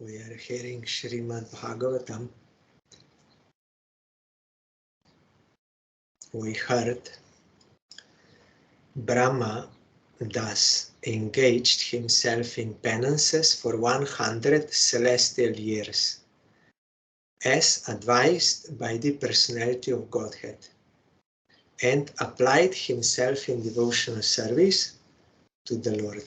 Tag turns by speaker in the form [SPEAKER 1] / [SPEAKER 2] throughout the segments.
[SPEAKER 1] We are hearing SRIMAD BHAGAVATAM. We heard Brahma thus engaged himself in penances for 100 celestial years, as advised by the personality of Godhead, and applied himself in devotional service to the Lord.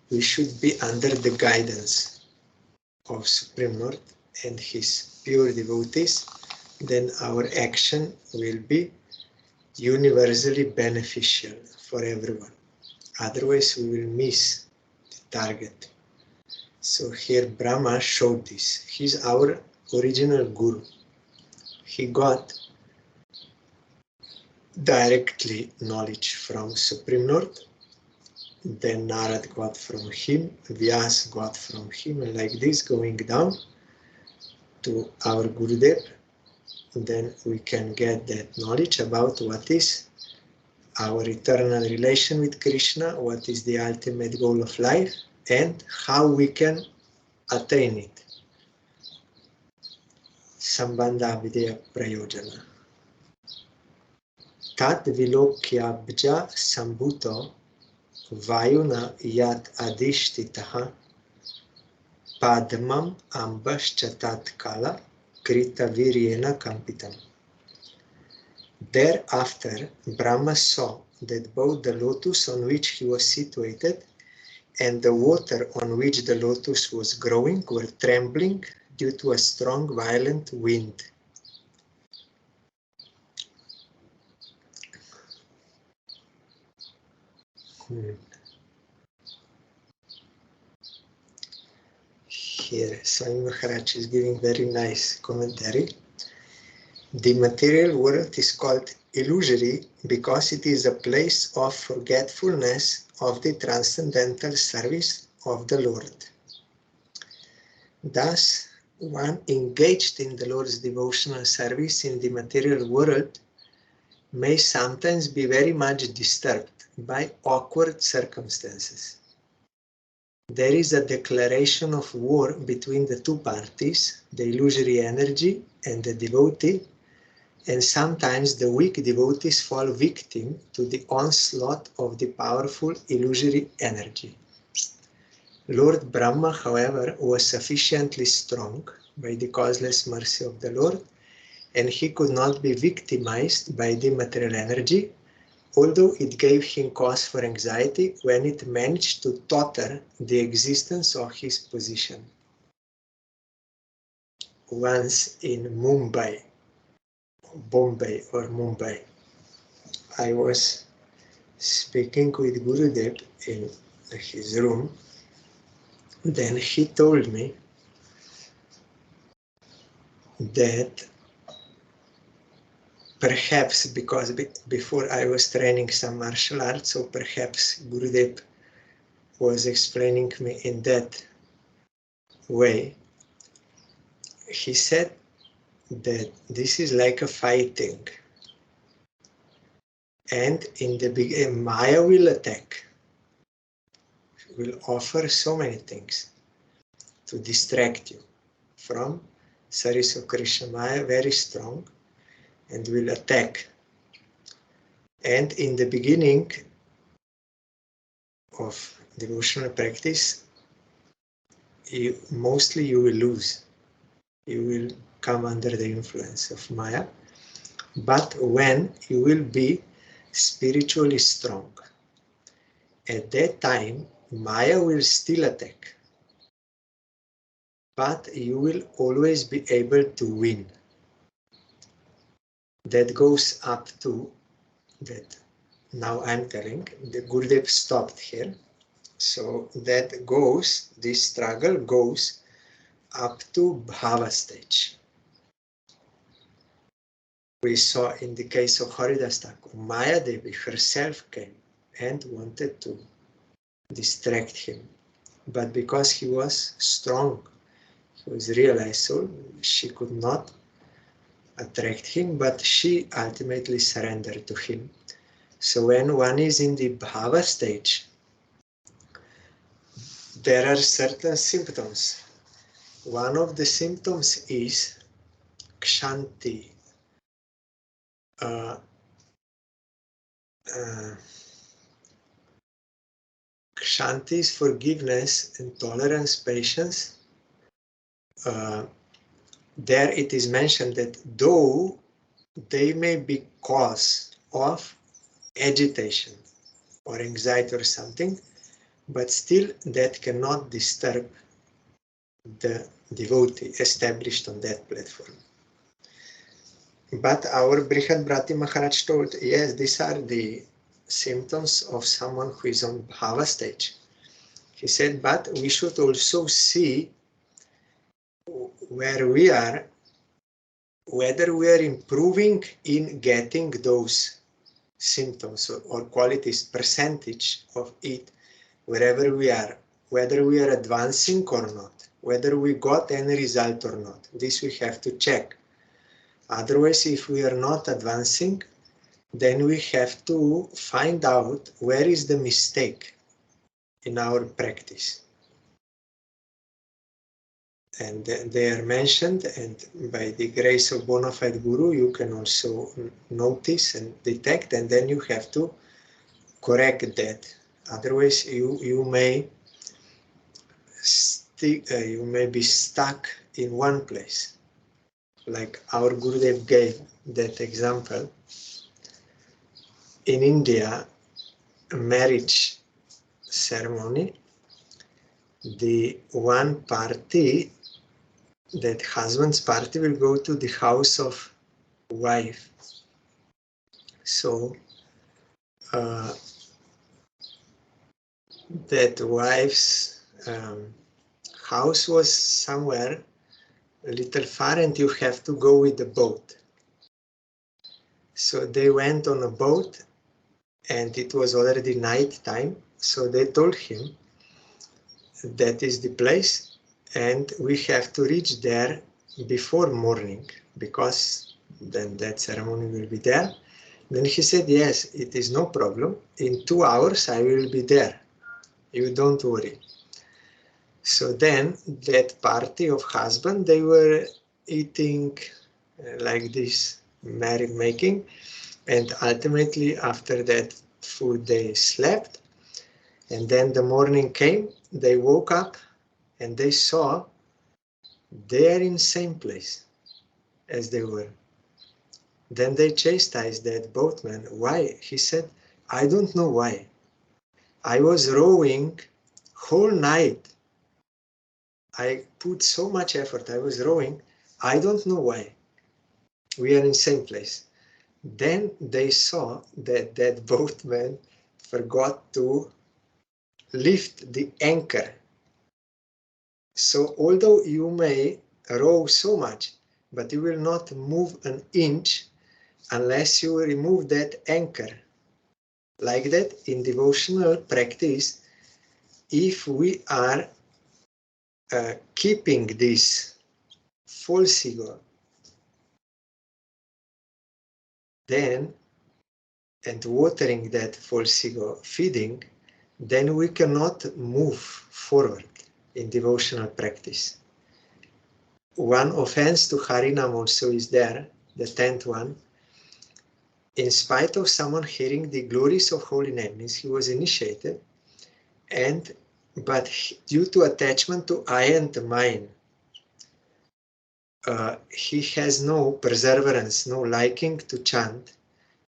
[SPEAKER 1] We should be under the guidance of Supreme Lord and his pure devotees, then our action will be universally beneficial for everyone. Otherwise we will miss the target. So here Brahma showed this. He's our original guru. He got directly knowledge from Supreme Lord. Then Narad got from him, Vyas got from him, and like this going down to our Gurudev. Then we can get that knowledge about what is our eternal relation with Krishna, what is the ultimate goal of life, and how we can attain it. Sambandha Videya Prayojana. Tat Vilokyabja Sambhuto Vayuna Yat Adishtitaha Padmam Ambaschatat Kala Krita Viryena Kampitam. Thereafter, Brahma saw that both the lotus on which he was situated and the water on which the lotus was growing were trembling due to a strong, violent wind. Here, Swami Maharaj is giving very nice commentary. The material world is called illusory because it is a place of forgetfulness of the transcendental service of the Lord. Thus, one engaged in the Lord's devotional service in the material world may sometimes be very much disturbed by awkward circumstances. There is a declaration of war between the two parties, the illusory energy and the devotee, and sometimes the weak devotees fall victim to the onslaught of the powerful illusory energy. Lord Brahma, however, was sufficiently strong by the causeless mercy of the Lord, and he could not be victimized by the material energy, although it gave him cause for anxiety when it managed to totter the existence of his position. Once in Bombay, I was speaking with Gurudev in his room. Then he told me that perhaps because before I was training some martial arts, so perhaps Gurudev was explaining me in that way. He said that this is like a fighting, and in the beginning Maya will attack, will offer so many things to distract you from service of Krishna. Maya very strong and will attack. And in the beginning of devotional practice, mostly you will lose. You will come under the influence of Maya. But when you will be spiritually strong, at that time, Maya will still attack. But you will always be able to win. That goes up to that. Now I'm telling, the Gurudev stopped here. So that goes, this struggle goes up to Bhava stage. We saw in the case of Haridas Thakur, Maya Devi herself came and wanted to distract him. But because he was strong, he was realized, so she could not attract him, but she ultimately surrendered to him. So when one is in the Bhava stage, there are certain symptoms. One of the symptoms is kshanti. Kshanti is forgiveness and tolerance, patience. There it is mentioned that though they may be cause of agitation or anxiety or something, but still that cannot disturb the devotee established on that platform. But our Brihad Bhrati Maharaj told, yes, these are the symptoms of someone who is on bhava stage. He said, but we should also see where we are, whether we are improving in getting those symptoms or qualities, percentage of it, wherever we are, whether we are advancing or not, whether we got any result or not. This we have to check. Otherwise, if we are not advancing, then we have to find out where is the mistake in our practice. And they are mentioned, and by the grace of bona fide Guru, you can also notice and detect, and then you have to correct that. Otherwise, you may be stuck in one place. Like our Gurudev gave that example. In India, a marriage ceremony, the one party, that husband's party, will go to the house of wife. So that wife's house was somewhere a little far, and you have to go with the boat. So they went on a boat, and it was already night time. So they told him, that is the place, and we have to reach there before morning, because then that ceremony will be there. Then he said, yes, it is no problem. In 2 hours I will be there. You don't worry. So then that party of husband, they were eating like this, merry making, and ultimately after that food they slept. And then the morning came, they woke up, and they saw they are in same place as they were. Then they chastised that boatman. Why? He said, I don't know why. I was rowing whole night. I put so much effort. I was rowing. I don't know why. We are in same place. Then they saw that that boatman forgot to lift the anchor. So although you may row so much, but you will not move an inch unless you remove that anchor. Like that, in devotional practice, if we are keeping this false ego, then, and watering that false ego, feeding, then we cannot move forward in devotional practice. One offense to Harinam also is there, the 10th one. In spite of someone hearing the glories of holy name, means he was initiated, but due to attachment to I and mine, he has no perseverance, no liking to chant,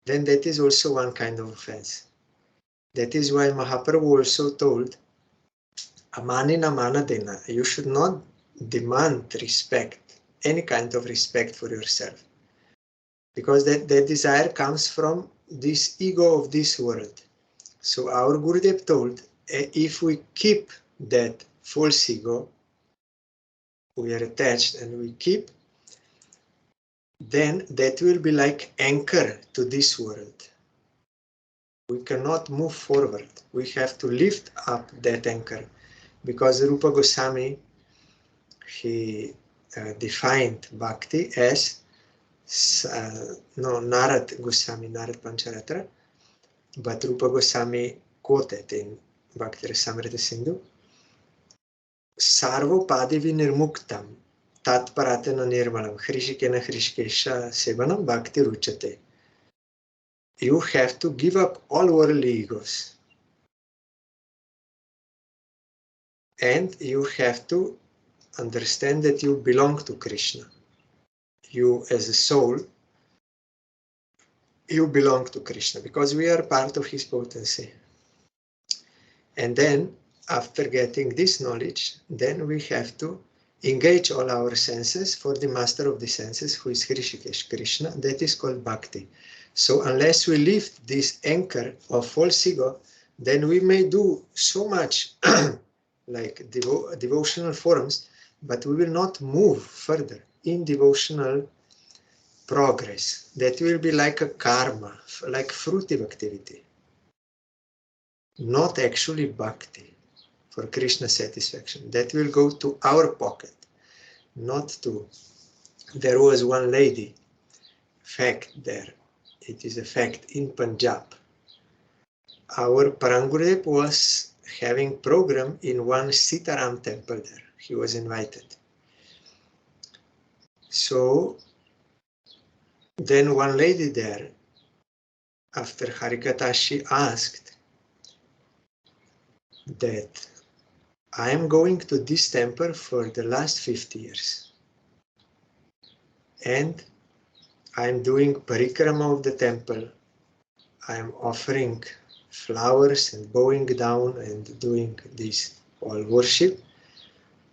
[SPEAKER 1] then that is also one kind of offense. That is why Mahaprabhu also told, Amanina manadena, you should not demand respect, any kind of respect for yourself. Because that desire comes from this ego of this world. So our Gurudev told, if we keep that false ego, we are attached and we keep, then that will be like anchor to this world. We cannot move forward. We have to lift up that anchor, because Rupa Goswami, he defined bhakti as Narad Goswami, Narad Pancharatra, but Rupa Goswami quoted in Bhakti Rasamrita Sindhu, Sarvopadi vinirmuktam tatparatena nirmalam hrishikena hrishikesha sevanam bhakti ruchate. You have to give up all worldly egos. And you have to understand that you belong to Krishna. You as a soul, you belong to Krishna because we are part of his potency. And then after getting this knowledge, then we have to engage all our senses for the master of the senses, who is Hrishikesh, Krishna. That is called bhakti. So unless we lift this anchor of false ego, then we may do so much like devotional forms, but we will not move further in devotional progress. That will be like a karma, like fruitive activity, not actually bhakti for Krishna satisfaction. That will go to our pocket, not to. There was one lady, fact there, it is a fact, in Punjab. Our Parangurudev was having program in one Sitaram temple there. He was invited. So then one lady there, after Harikatha, she asked that I am going to this temple for the last 50 years. And I am doing parikrama of the temple. I am offering flowers and bowing down and doing this all worship.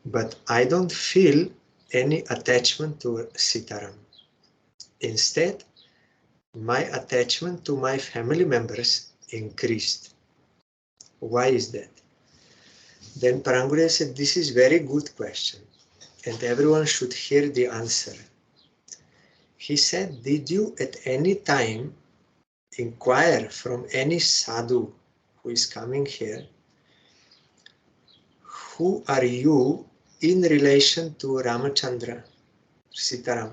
[SPEAKER 1] But I don't feel any attachment to Sitaram. Instead, my attachment to my family members increased. Why is that? Then Parangurudev said, this is very good question and everyone should hear the answer. He said, did you at any time inquire from any sadhu who is coming here, who are you in relation to Ramachandra, Sitaram?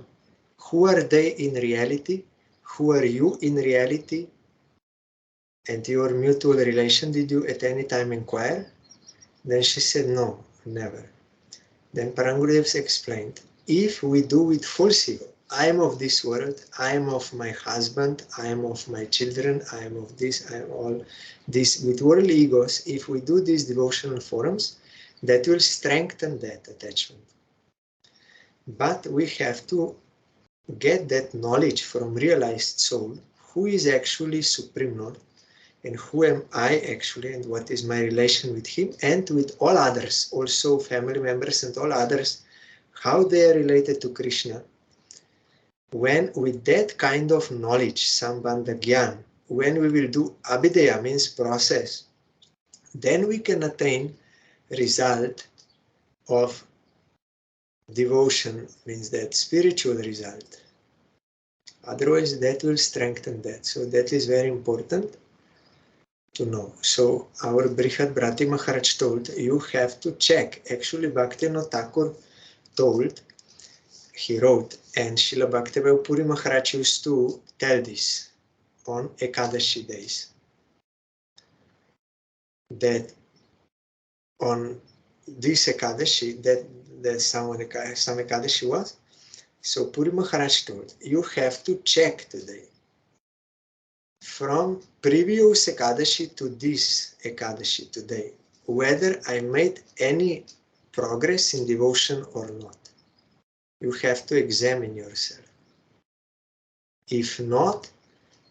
[SPEAKER 1] Who are they in reality? Who are you in reality? And your mutual relation, did you at any time inquire? Then she said, no, never. Then Parangurudev explained, if we do with false ego, I am of this world, I am of my husband, I am of my children, I am of this, I am all this, with worldly egos, if we do these devotional forums, that will strengthen that attachment. But we have to get that knowledge from realized soul, who is actually Supreme Lord, and who am I actually, and what is my relation with him, and with all others, also family members and all others, how they are related to Krishna. When with that kind of knowledge, Sambandha Gyan, when we will do Abhidaya, means process, then we can attain result of devotion, means that spiritual result. Otherwise, that will strengthen that. So that is very important to know. So our Brihad Bharati Maharaj told, you have to check. Actually, Bhaktivinoda Thakur told, he wrote, and Srila Bhaktivinoda Puri Maharaj used to tell this on Ekadashi days, that on this Ekadashi, that some Ekadashi was, so Puri Maharaj told, you have to check today from previous Ekadashi to this Ekadashi today, whether I made any progress in devotion or not. You have to examine yourself. If not,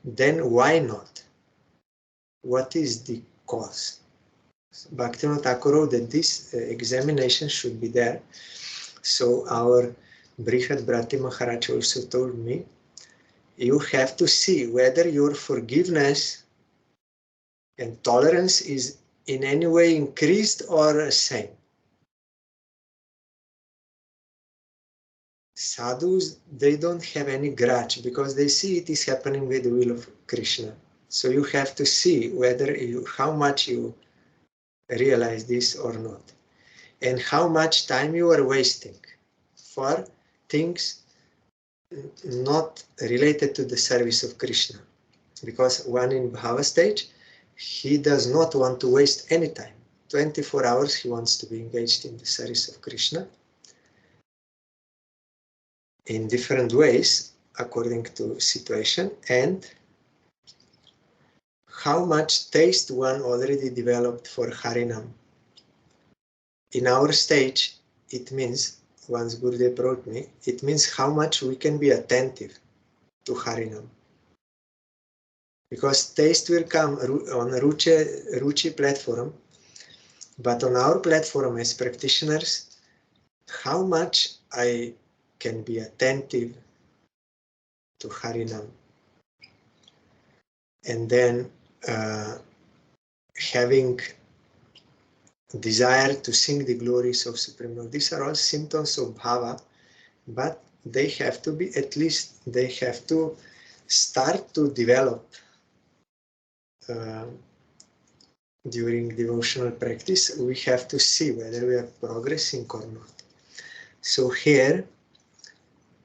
[SPEAKER 1] then why not? What is the cause? Bhaktivinoda Thakur wrote that this examination should be there. So our Brihad Bharati Maharaj also told me, you have to see whether your forgiveness and tolerance is in any way increased or same. Sadhus, they don't have any grudge because they see it is happening with the will of Krishna. So you have to see whether how much you realize this or not, and how much time you are wasting for things not related to the service of Krishna. Because one in Bhava stage, he does not want to waste any time. 24 hours he wants to be engaged in the service of Krishna in different ways according to situation, and how much taste one already developed for Harinam. In our stage, it means, once Gurudev brought me, it means how much we can be attentive to Harinam. Because taste will come on Ruchi platform, but on our platform as practitioners, how much I can be attentive to Harinam. And then having desire to sing the glories of Supreme Lord. These are all symptoms of bhava, but they have to be, at least they have to start to develop during devotional practice. We have to see whether we are progressing or not. So here,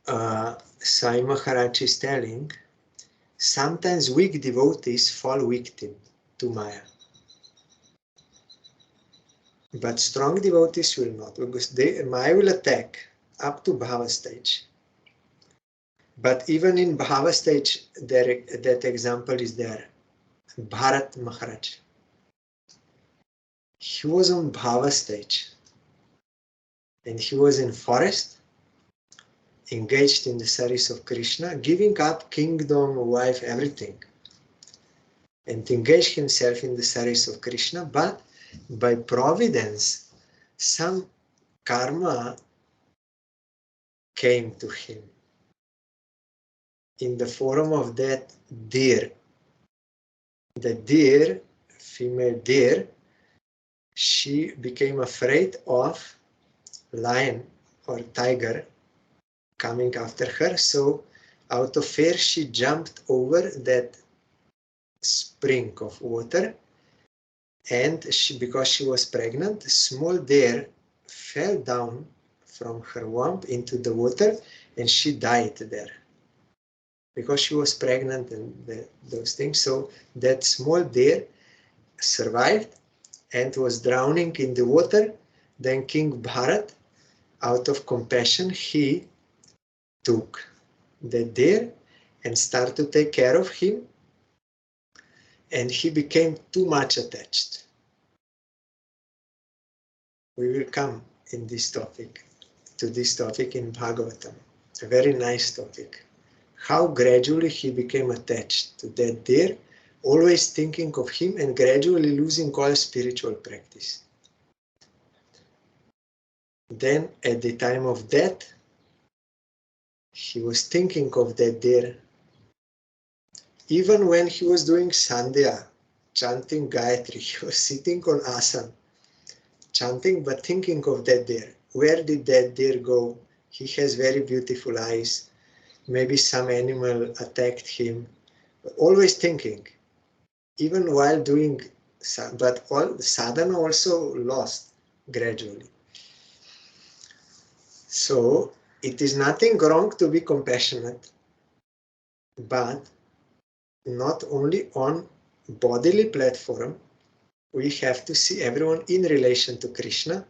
[SPEAKER 1] Sai Maharaj is telling, sometimes weak devotees fall victim to Maya. But strong devotees will not, because Maya will attack up to Bhava stage. But even in Bhava stage, that example is there. Bharat Maharaj. He was on Bhava stage. And he was in forest, engaged in the service of Krishna, giving up kingdom, wife, everything. And engaged himself in the service of Krishna, but by providence, some karma came to him in the form of that deer. The deer, female deer, she became afraid of lion or tiger coming after her. So out of fear, she jumped over that spring of water. And because she was pregnant, a small deer fell down from her womb into the water, and she died there. Because she was pregnant and those things. So that small deer survived and was drowning in the water. Then King Bharat, out of compassion, he took the deer and started to take care of him, and he became too much attached. We will come in this topic, to this topic in Bhagavatam. A very nice topic. How gradually he became attached to that deer, always thinking of him and gradually losing all spiritual practice. Then at the time of death, he was thinking of that deer. Even when he was doing Sandhya, chanting Gayatri, he was sitting on asana, chanting but thinking of that deer. Where did that deer go? He has very beautiful eyes. Maybe some animal attacked him. But always thinking, even while doing, but all sadhana also lost gradually. So it is nothing wrong to be compassionate, but not only on bodily platform, we have to see everyone in relation to Krishna,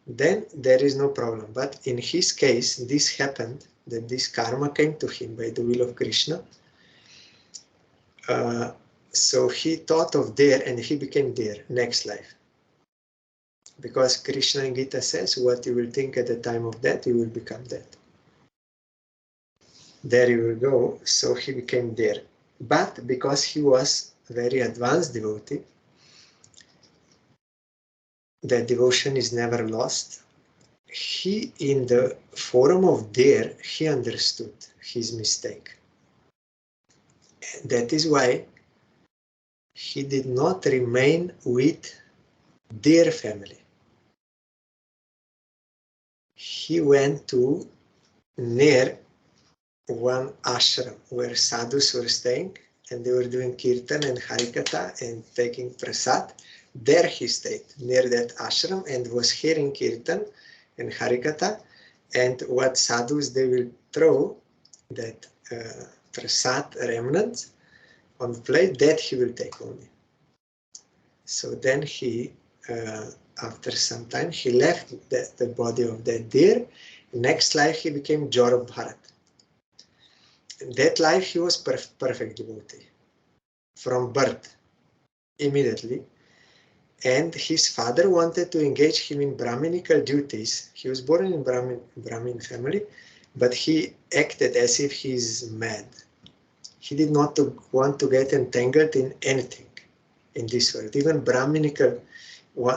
[SPEAKER 1] then there is no problem. But in his case, this happened, that this karma came to him by the will of Krishna. So he thought of deer and he became deer, next life. Because Krishna in Gita says, what you will think at the time of death, you will become that. There you will go, so he became deer. But because he was a very advanced devotee, that devotion is never lost. He, in the form of deer, he understood his mistake. And that is why he did not remain with deer family. He went to near one ashram where sadhus were staying, and they were doing kirtan and harikatha and taking prasad. There he stayed, near that ashram, and was hearing kirtan and harikatha, and what sadhus they will throw, that prasad remnants on the plate, that he will take only. So then he after some time, he left the body of that deer. Next life, he became Jor of Bharat. In that life, he was perfect devotee from birth, immediately. And his father wanted to engage him in Brahminical duties. He was born in Brahmin family, but he acted as if he's mad. He did not want to get entangled in anything in this world. Even Brahminical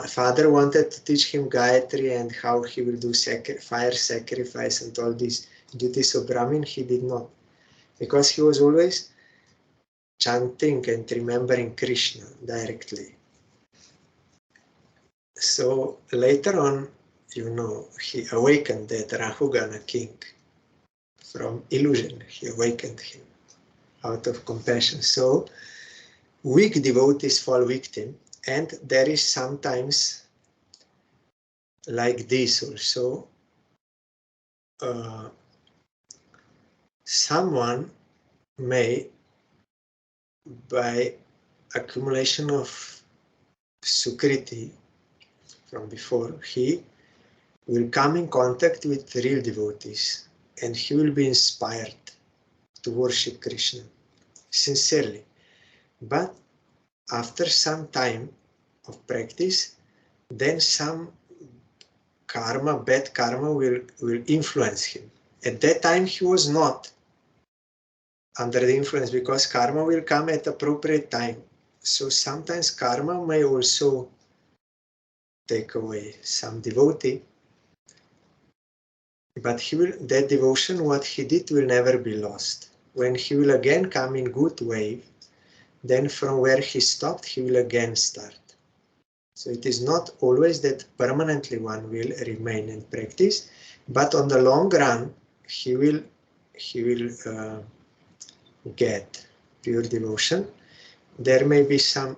[SPEAKER 1] father wanted to teach him Gayatri and how he will do fire sacrifice and all these duties of Brahmin. He did not, because he was always chanting and remembering Krishna directly. So later on, he awakened that Rahugana king from illusion. He awakened him out of compassion. So weak devotees fall victim, and there is sometimes like this also. Someone may, by accumulation of sukriti from before, he will come in contact with real devotees, and he will be inspired to worship Krishna sincerely. But after some time of practice, then some karma, bad karma will influence him. At that time, he was not under the influence, because karma will come at appropriate time. So sometimes karma may also take away some devotee, but that devotion, what he did, will never be lost. When he will again come in good wave, then from where he stopped, he will again start. So it is not always that permanently one will remain and practice, but on the long run, he will get pure devotion. There may be some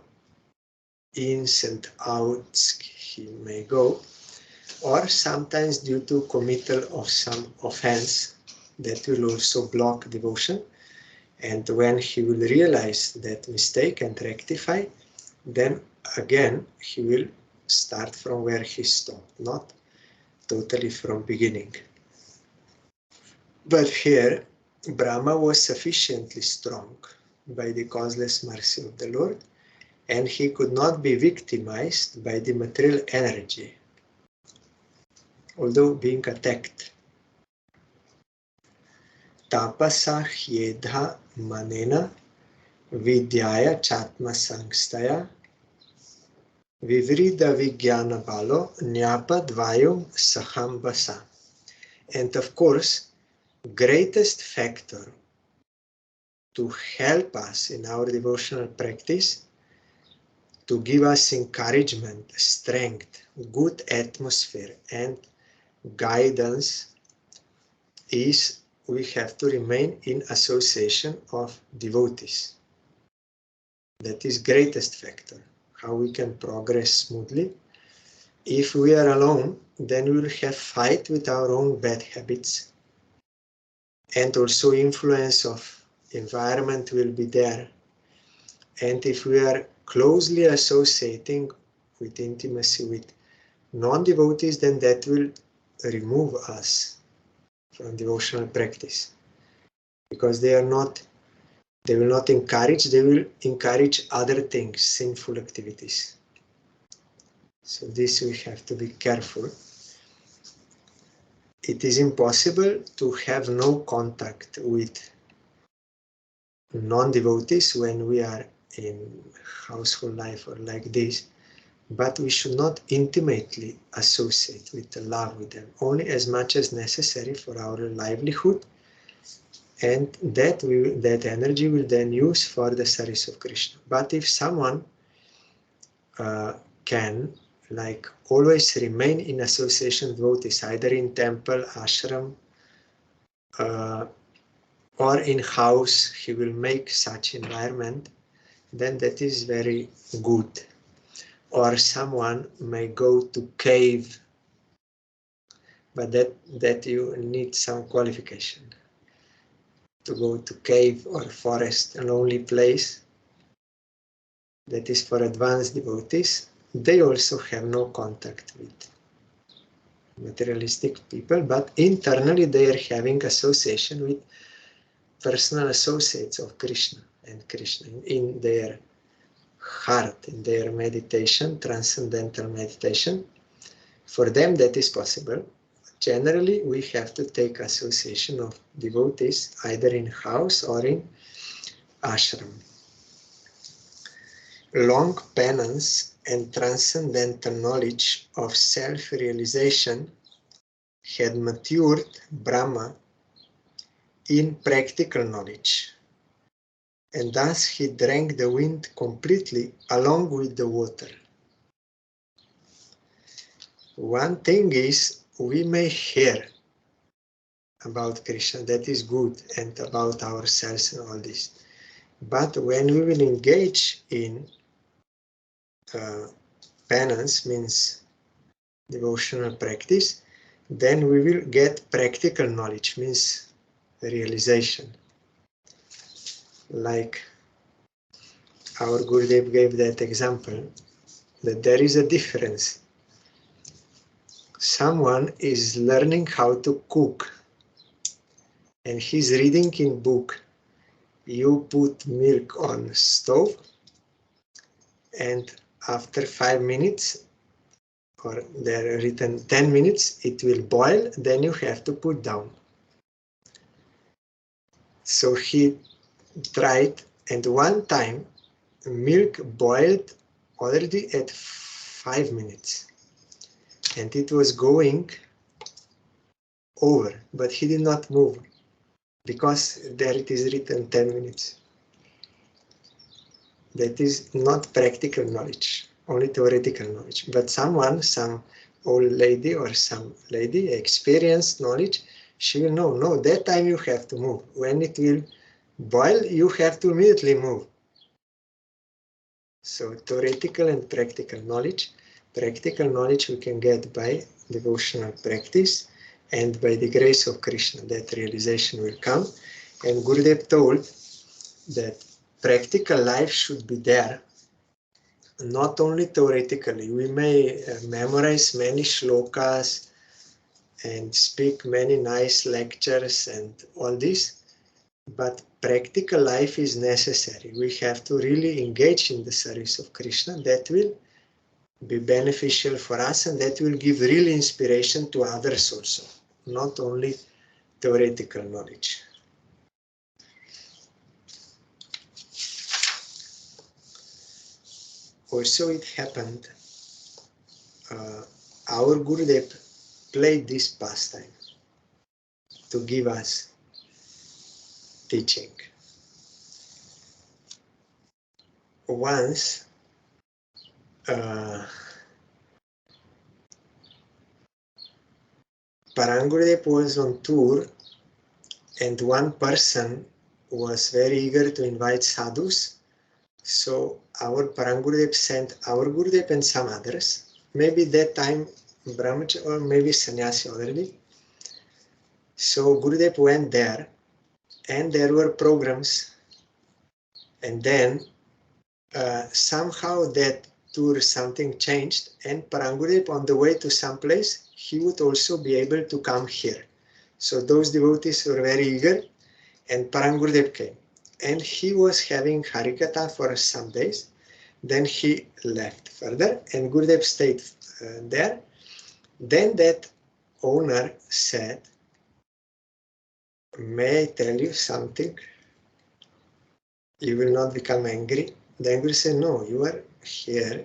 [SPEAKER 1] ins and outs he may go, or sometimes due to committal of some offense that will also block devotion. And when he will realize that mistake and rectify, then again he will start from where he stopped, not totally from beginning. But here Brahma was sufficiently strong by the causeless mercy of the Lord, and he could not be victimized by the material energy, although being attacked. Tapasa hyedha manena vidyaya chatma sangstaya vivrida vijnana balo nyapa dvayum sahambasa. And of course, greatest factor to help us in our devotional practice, to give us encouragement, strength, good atmosphere, and guidance, is we have to remain in association of devotees. That is greatest factor, how we can progress smoothly. If we are alone, then we will have fight with our own bad habits, and also influence of environment will be there. And if we are closely associating with intimacy with non-devotees, then that will remove us from devotional practice, because they will not encourage, they will encourage other things, sinful activities. So this we have to be careful. It is impossible to have no contact with non-devotees when we are in household life or like this, but we should not intimately associate with the love with them, only as much as necessary for our livelihood, and that energy will then use for the service of Krishna. But if someone can always remain in association with devotees, either in temple, ashram, or in house, he will make such environment, then that is very good. Or someone may go to cave, but that you need some qualification. To go to cave or forest, a lonely place, that is for advanced devotees. they also have no contact with materialistic people, but internally they are having association with personal associates of Krishna and Krishna in their heart, in their meditation, transcendental meditation. For them that is possible. Generally, we have to take association of devotees either in house or in ashram. Long penance and transcendental knowledge of self-realization had matured Brahma in practical knowledge, and thus he drank the wind completely along with the water. One thing is, we may hear about Krishna, that is good, and about ourselves and all this. But when we will engage in penance, means devotional practice, then we will get practical knowledge, means realization. Like our Gurudev gave that example, that there is a difference. Someone is learning how to cook, and he's reading in book, you put milk on stove, and after 5 minutes, or there written 10 minutes, it will boil, then you have to put down. So he tried, and one time milk boiled already at 5 minutes, and it was going over, but he did not move, because there it is written 10 minutes. That is not practical knowledge, only theoretical knowledge. But someone, some old lady or some lady, experienced knowledge, she will know, no, that time you have to move. When it will boil, you have to immediately move. So theoretical and practical knowledge. Practical knowledge we can get by devotional practice and by the grace of Krishna, that realization will come. And Gurudev told that practical life should be there, not only theoretically. We may memorize many shlokas and speak many nice lectures and all this, but practical life is necessary. We have to really engage in the service of Krishna. That will be beneficial for us, and that will give real inspiration to others also, not only theoretical knowledge. Also, it happened, our Gurudev played this pastime to give us teaching. Once, Parangurudev was on tour, and one person was very eager to invite sadhus. So our Parangurudev sent our Gurudev and some others, maybe that time Brahmacharya or maybe sannyasi already. So Gurudev went there, and there were programs, and then somehow that tour something changed, and Parangurudev on the way to some place, he would also be able to come here. So those devotees were very eager, and Parangurudev came. And he was having Harikatha for some days. Then he left further, and Gurudev stayed there. Then that owner said, may I tell you something? You will not become angry. Then Guru said, no, you are here,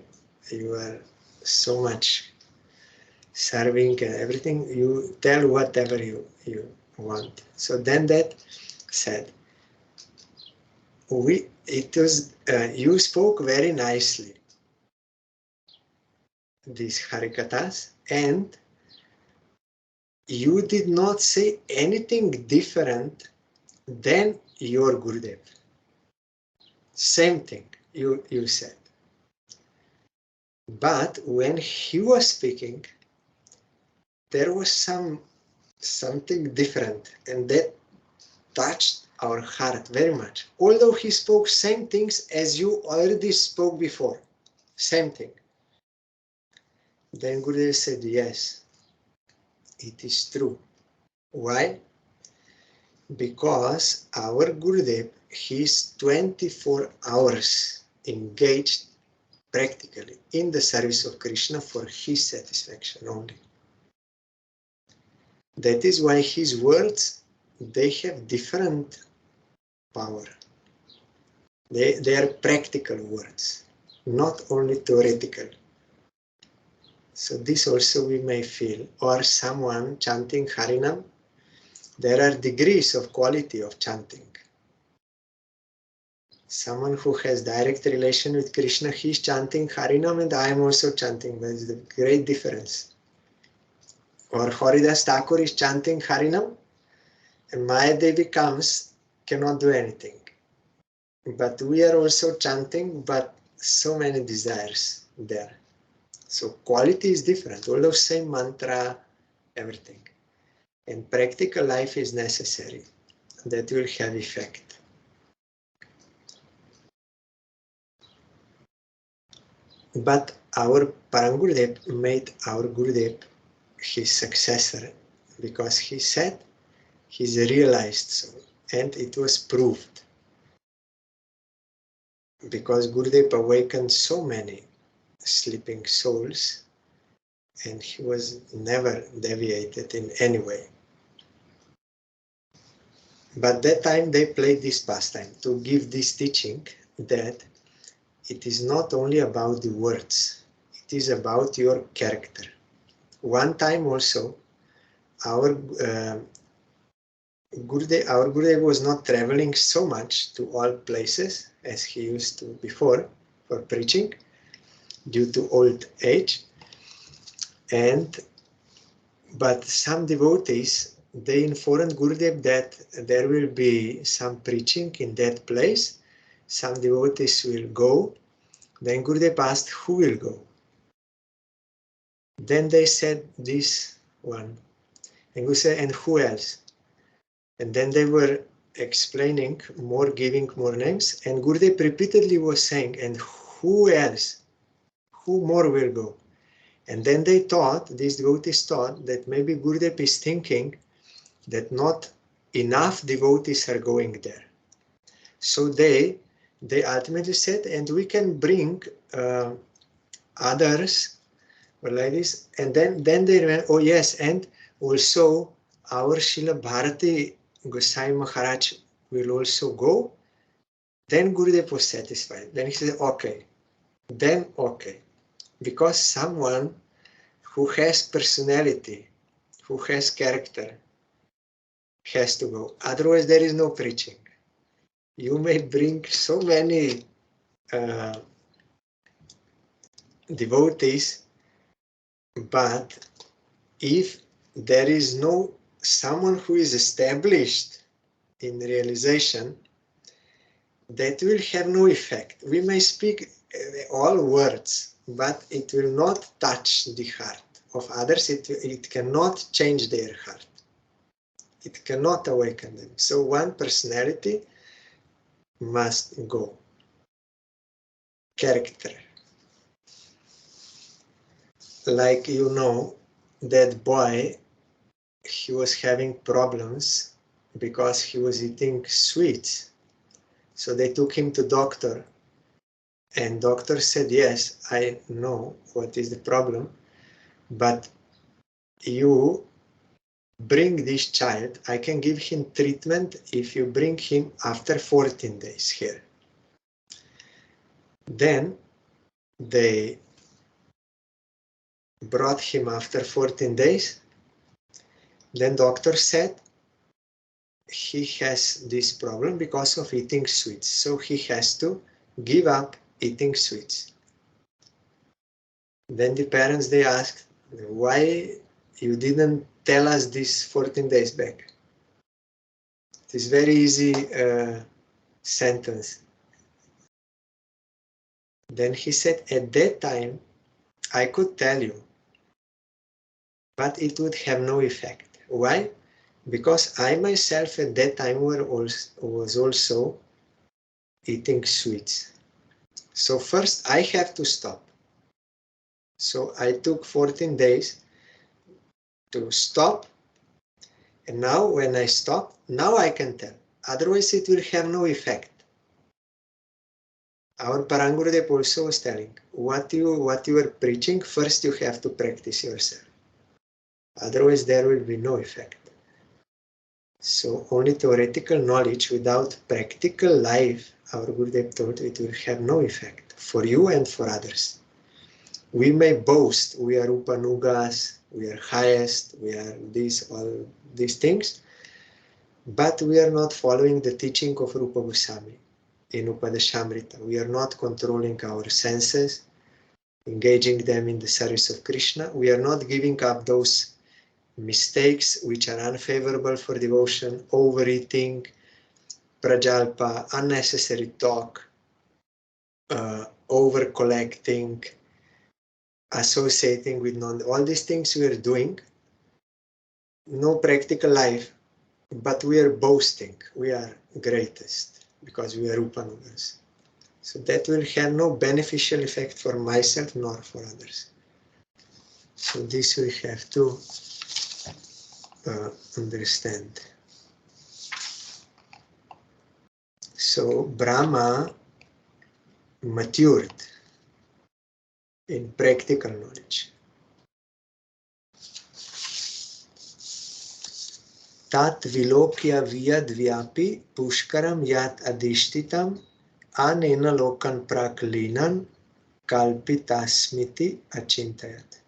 [SPEAKER 1] you are so much serving and everything, you tell whatever you want. So then that said, you spoke very nicely these Harikathas, and you did not say anything different than your Gurudev. Same thing you said. But when he was speaking, there was something different, and that touched our heart very much. Although he spoke same things as you already spoke before, same thing. Then Gurudev said, yes, it is true. Why? Because our Gurudev, he is 24 hours engaged practically in the service of Krishna for his satisfaction only. That is why his words, they have different power. They are practical words, not only theoretical. So this also we may feel. Or someone chanting Harinam, there are degrees of quality of chanting. Someone who has direct relation with Krishna, he is chanting Harinam and I am also chanting. There is a great difference. Or Haridas Thakur is chanting Harinam and Maya Devi comes, cannot do anything. But we are also chanting, but so many desires there. So quality is different, although same mantra, everything. And practical life is necessary. That will have effect. But our Parangurudev made our Gurudev his successor because he said he's a realized soul. And it was proved. Because Gurudev awakened so many sleeping souls and he was never deviated in any way. But that time they played this pastime to give this teaching that it is not only about the words, it is about your character. One time also, our Gurudev was not traveling so much to all places as he used to before for preaching due to old age. But some devotees, they informed Gurudev that there will be some preaching in that place. Some devotees will go. Then Gurudev asked who will go. Then they said this one. And Gurudev said, and who else? And then they were explaining more, giving more names. And Gurudev repeatedly was saying, and who else? Who more will go? And then they thought, these devotees thought that maybe Gurudev is thinking that not enough devotees are going there. So they ultimately said, and we can bring others or like this. And then they remember, oh yes, and also our Srila Bharati Gosai Maharaj will also go. Then Gurudev was satisfied. Then he said, okay, then okay. Because someone who has personality, who has character, has to go. Otherwise, there is no preaching. You may bring so many devotees, but if there is no someone who is established in realization, that will have no effect. We may speak all words, but it will not touch the heart of others. It cannot change their heart. It cannot awaken them. So one personality must go. Character. Like you know, that boy, he was having problems because he was eating sweets. So they took him to doctor. And doctor said, yes, I know what is the problem, but you bring this child, I can give him treatment if you bring him after 14 days here. Then they brought him after 14 days. Then doctor said he has this problem because of eating sweets. So he has to give up eating sweets. Then the parents, they asked, why you didn't tell us this 14 days back? It is very easy sentence. Then he said, at that time, I could tell you, but it would have no effect. Why? Because I myself at that time was also eating sweets. So first I have to stop. So I took 14 days to stop, and now when I stop, now I can tell. Otherwise it will have no effect. Our Parangurudev also was telling, what you are preaching, first you have to practice yourself. Otherwise there will be no effect. So only theoretical knowledge without practical life, our Gurudev told, it will have no effect for you and for others. We may boast, we are Upanugas, we are highest, we are all these things, but we are not following the teaching of Rupa Goswami in Upadeshamrita. We are not controlling our senses, engaging them in the service of Krishna. We are not giving up those mistakes which are unfavorable for devotion, overeating, prajalpa, unnecessary talk, over collecting, associating with all these things we are doing. No practical life, but we are boasting. We are greatest because we are Upanugas. So that will have no beneficial effect for myself nor for others. So this we have to understand. So Brahma matured in practical knowledge. Tat vilokya vyad vyapi pushkaram yat adishtitam anena lokan praklinan kalpitasmiti achintayat.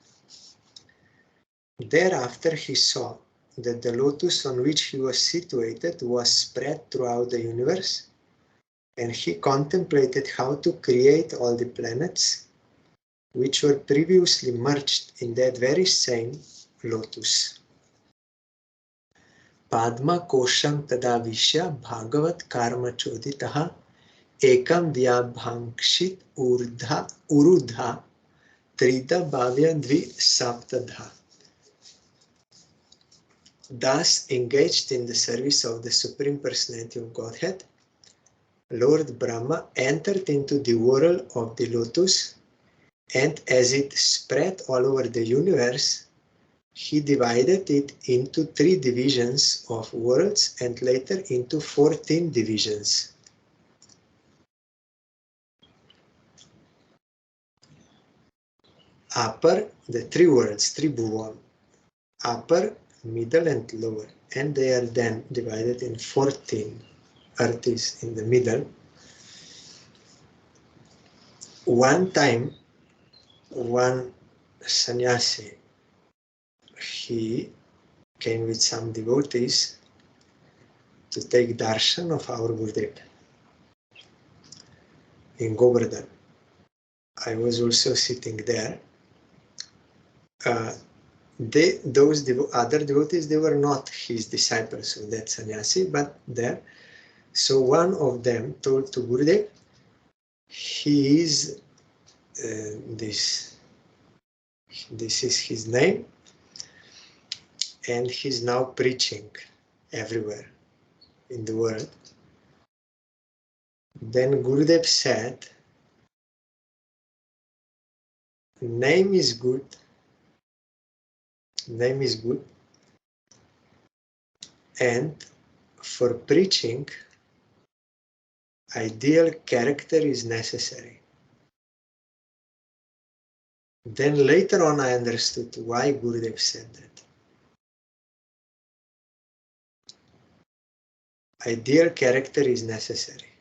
[SPEAKER 1] Thereafter he saw that the lotus on which he was situated was spread throughout the universe, and he contemplated how to create all the planets which were previously merged in that very same lotus. Padma kosham tadavishya bhagavat karma choditaha ekam vyabhankshit urudha trida bhavya dvi saptadha. Thus engaged in the service of the Supreme Personality of Godhead, Lord Brahma entered into the whirl of the lotus, and as it spread all over the universe, he divided it into 3 divisions of worlds and later into 14 divisions. Upper, the 3 worlds, 3 bhuvan, upper, middle and lower, and they are then divided in 14. Earth is in the middle. One time, one sannyasi, he came with some devotees to take darshan of our Gurudev in Govardhan. I was also sitting there. Those other devotees, they were not his disciples of that sannyasi, but there. So one of them told to Gurudev, he is this is his name, and he's now preaching everywhere in the world. Then Gurudev said, name is good, and for preaching, ideal character is necessary. Then later on I understood why Gurudev said that. Ideal character is necessary.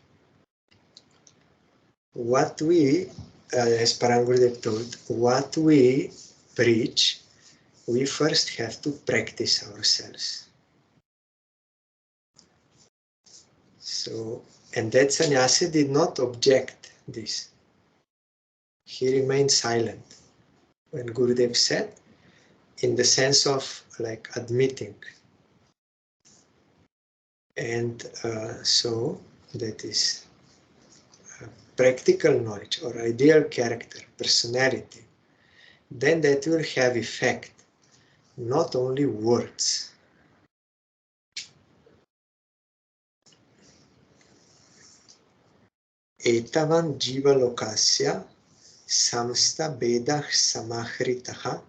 [SPEAKER 1] What we, as Parangurudev told, what we preach, we first have to practice ourselves. So, and that sannyasi did not object this. He remained silent when Gurudev said, in the sense of like admitting. And so that is practical knowledge or ideal character, personality. Then that will have effect, not only words. Etavan jiva lokasya samsta bedah samahritaha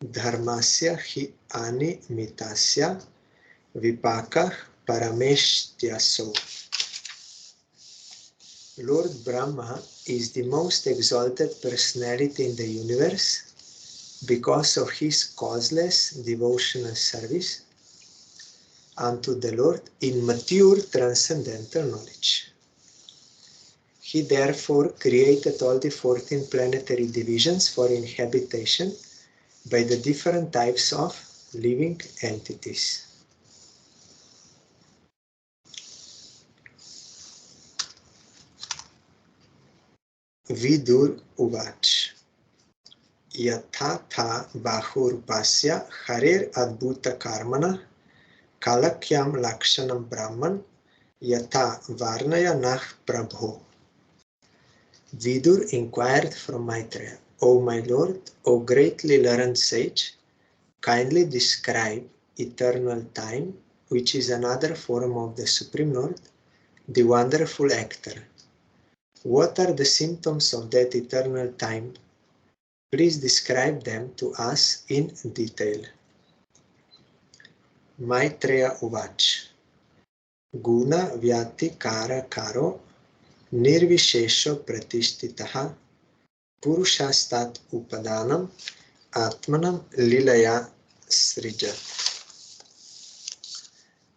[SPEAKER 1] dharmasya hi ani mitasya vipakah parameshtyaso. Lord Brahma is the most exalted personality in the universe because of his causeless devotional service unto the Lord in mature transcendental knowledge. He therefore created all the 14 planetary divisions for inhabitation by the different types of living entities. Vidur Uvach Yatha tha bahurpasya harer adbhuta karmana kalakyam lakshanam brahman yatha varnaya nah prabho. Vidur inquired from Maitreya, O my Lord, O greatly learned sage, kindly describe eternal time, which is another form of the Supreme Lord, the wonderful actor. What are the symptoms of that eternal time? Please describe them to us in detail. Maitreya Uvach Guna Vyati Kara Karo Nirvishesho Pratishtitaha Purushastat Upadanam Atmanam Lilaya Srijat.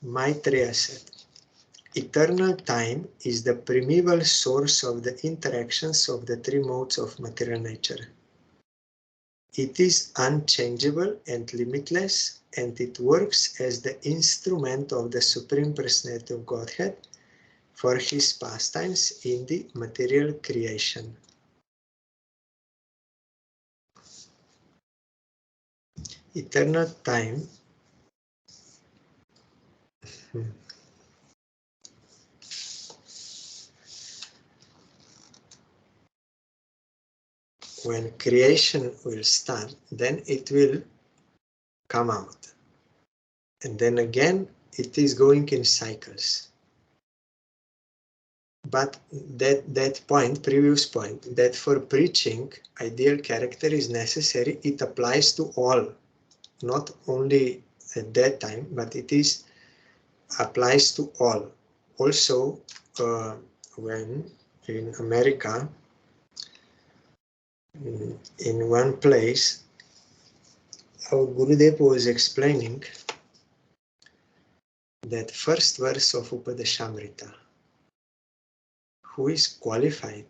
[SPEAKER 1] Maitreya said, eternal time is the primeval source of the interactions of the three modes of material nature. It is unchangeable and limitless, and it works as the instrument of the Supreme Personality of Godhead for his pastimes in the material creation. Eternal time when creation will start, then it will come out. And then again, it is going in cycles. But that point, previous point, that for preaching, ideal character is necessary, it applies to all, not only at that time, but it applies to all. Also, when in America, in one place, our Gurudev was explaining that first verse of Upadeshamrita, who is qualified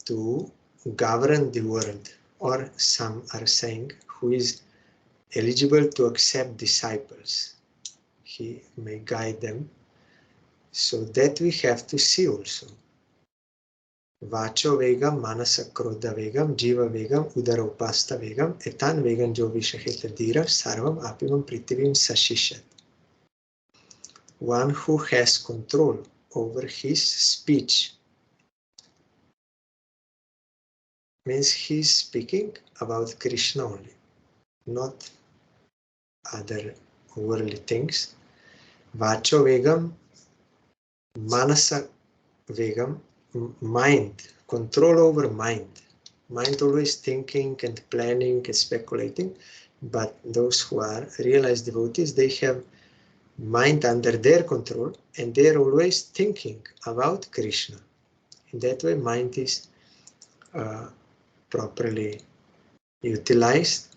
[SPEAKER 1] to govern the world, or some are saying who is eligible to accept disciples. He may guide them. So that we have to see also. Vacho vegam, manasa krodha vegam, jiva vegam, udara upasta vegam, etan vegam jo vishaheta dhira, sarvam apimam prithivim sashishat. One who has control over his speech means he's speaking about Krishna only, not other worldly things. Vacho vegam, manasa vegam, mind, control over mind. Mind always thinking and planning and speculating, but those who are realized devotees, they have mind under their control and they're always thinking about Krishna. In that way, mind is properly utilized.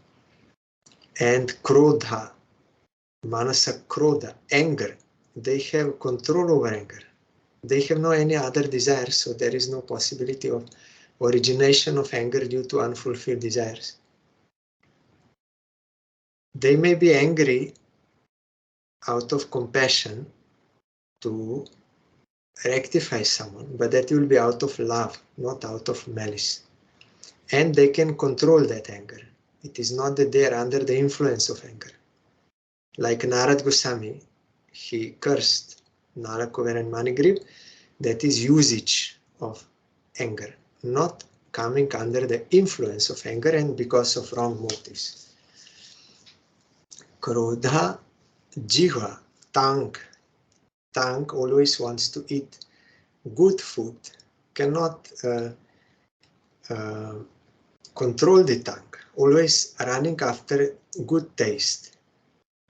[SPEAKER 1] And krodha, manasa krodha, anger, they have control over anger. They have no any other desire, so there is no possibility of origination of anger due to unfulfilled desires. They may be angry out of compassion to rectify someone, but that will be out of love, not out of malice. And they can control that anger. It is not that they are under the influence of anger. Like Narad Goswami, he cursed Nalakuver and Manigriv. That is usage of anger, not coming under the influence of anger and because of wrong motives. Krodha, jihva, tongue always wants to eat good food, cannot control the tongue, always running after good taste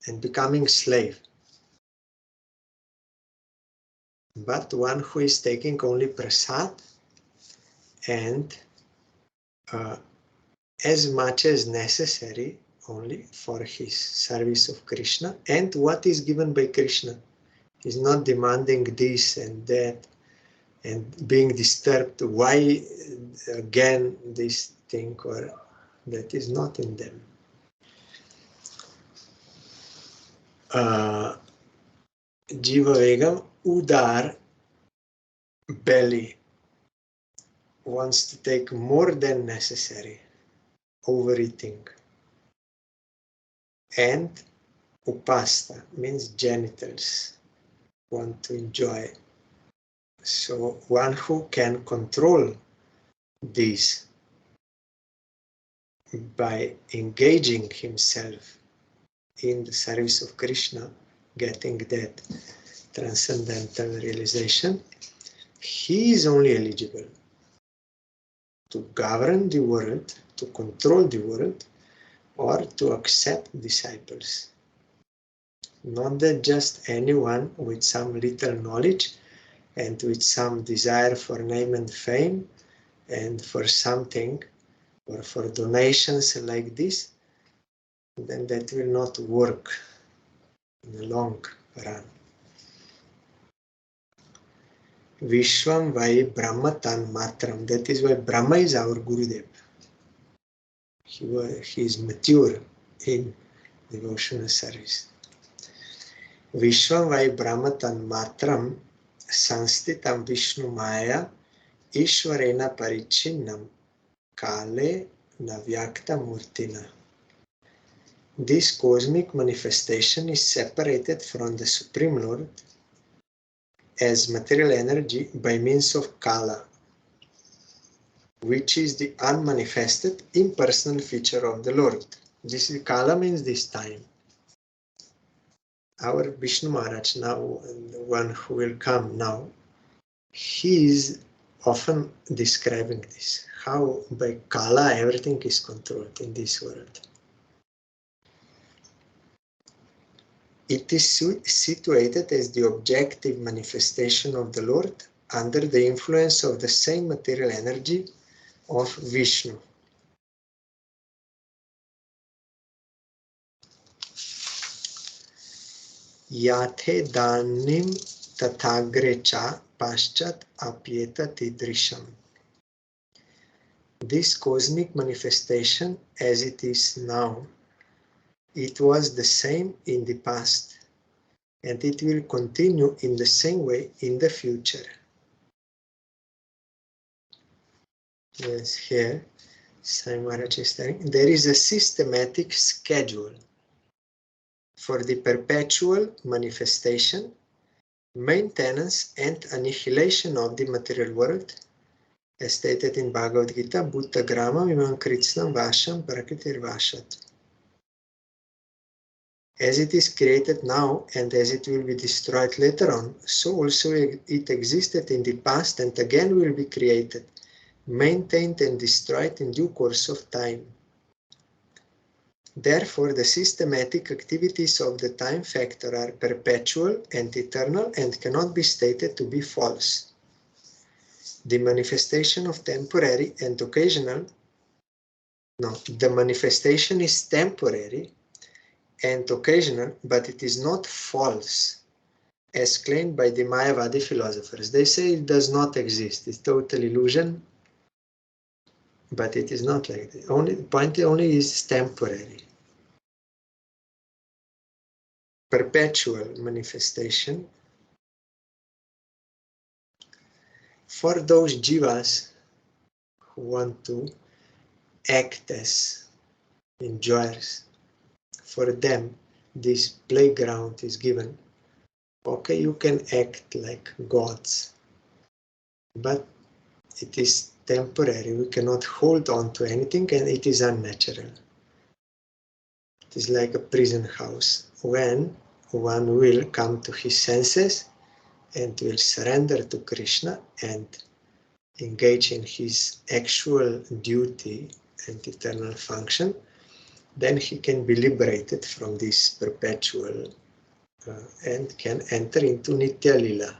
[SPEAKER 1] and becoming slave. But one who is taking only prasad and as much as necessary only for his service of Krishna and what is given by Krishna. He's not demanding this and that and being disturbed. Why again this thing or that is not in them. Jiva Vegam, Udar, belly, wants to take more than necessary, overeating. And Upasta means genitals, want to enjoy. So one who can control these by engaging himself in the service of Krishna, getting that transcendental realization, he is only eligible to govern the world, to control the world, or to accept disciples. Not that just anyone with some little knowledge and with some desire for name and fame and for something or for donations like this, then that will not work in the long run. Vishwam Vai Brahma Tan Matram. That is why Brahma is our Gurudev. He is mature in devotional service. Vishwam Vai Brahma Tan Matram Sanstitam Vishnu Maya Ishwarena Parichinnam Kale Navyakta Murtina. This cosmic manifestation is separated from the Supreme Lord as material energy by means of Kala, which is the unmanifested impersonal feature of the Lord. This is Kala means this time. Our Vishnu Maharaj now, the one who will come now, he is often describing this, how by Kala everything is controlled in this world. It is situated as the objective manifestation of the Lord under the influence of the same material energy of Vishnu. Yathe danim tathagre cha paschat apyeta tidrisham. This cosmic manifestation as it is now, it was the same in the past, and it will continue in the same way in the future. Yes, here, Sai Maharaj is telling, there is a systematic schedule for the perpetual manifestation, maintenance, and annihilation of the material world, as stated in Bhagavad Gita, Bhutta Grama Vimam Kritsnam Vasham Prakritir Vashat. As it is created now and as it will be destroyed later on, so also it existed in the past and again will be created, maintained and destroyed in due course of time. Therefore, the systematic activities of the time factor are perpetual and eternal and cannot be stated to be false. The manifestation of temporary and occasional, the manifestation is temporary and occasional, but it is not false, as claimed by the Mayavadi philosophers. They say it does not exist, it's total illusion, but it is not like that. The point only is temporary. Perpetual manifestation for those jivas who want to act as enjoyers. For them, this playground is given. Okay, you can act like gods, but it is temporary. We cannot hold on to anything and it is unnatural. It is like a prison house. When one will come to his senses and will surrender to Krishna and engage in his actual duty and eternal function, then he can be liberated from this perpetual and can enter into Nitya Lila.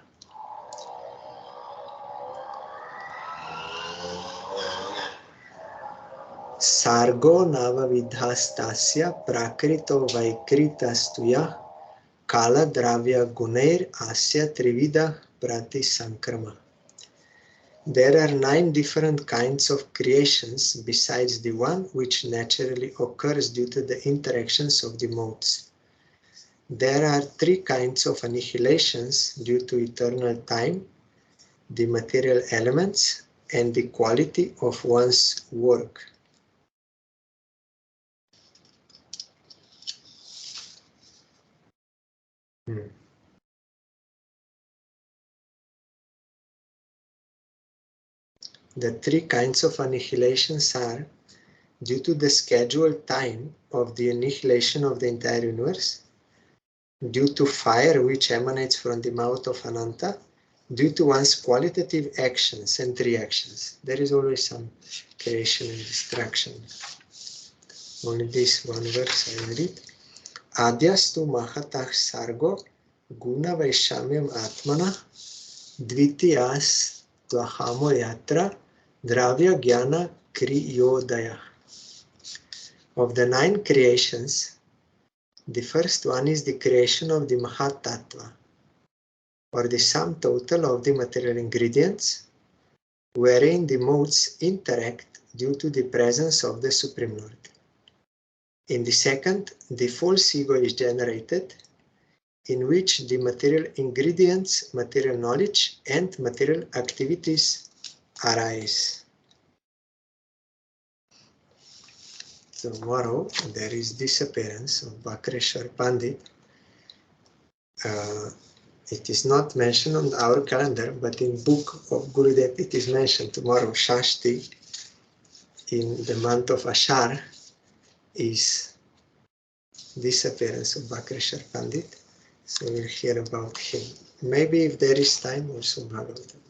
[SPEAKER 1] Sargo nava vidhastasya prakrito vaikritastuya kala dravya gunair asya trivida prati sankrama. There are 9 different kinds of creations besides the one which naturally occurs due to the interactions of the modes. There are 3 kinds of annihilations due to eternal time, the material elements, and the quality of one's work. The 3 kinds of annihilations are due to the scheduled time of the annihilation of the entire universe, due to fire which emanates from the mouth of Ananta, due to one's qualitative actions and reactions. There is always some creation and destruction. Only this one verse I will read. Adyastu mahatah sargo guna vaishamyam atmana dvitiyas tvahamo yatra dravya jnana kriyodaya. Of the 9 creations, the first one is the creation of the Mahatattva, or the sum total of the material ingredients, wherein the modes interact due to the presence of the Supreme Lord. In the second, the false ego is generated, in which the material ingredients, material knowledge, and material activities arise. Tomorrow there is disappearance of Vakreshwar Pandit. It is not mentioned on our calendar, but in book of Gurudev it is mentioned. Tomorrow Shashti in the month of Ashar is disappearance of Vakreshwar Pandit. So we'll hear about him. Maybe if there is time also Bhagavatam.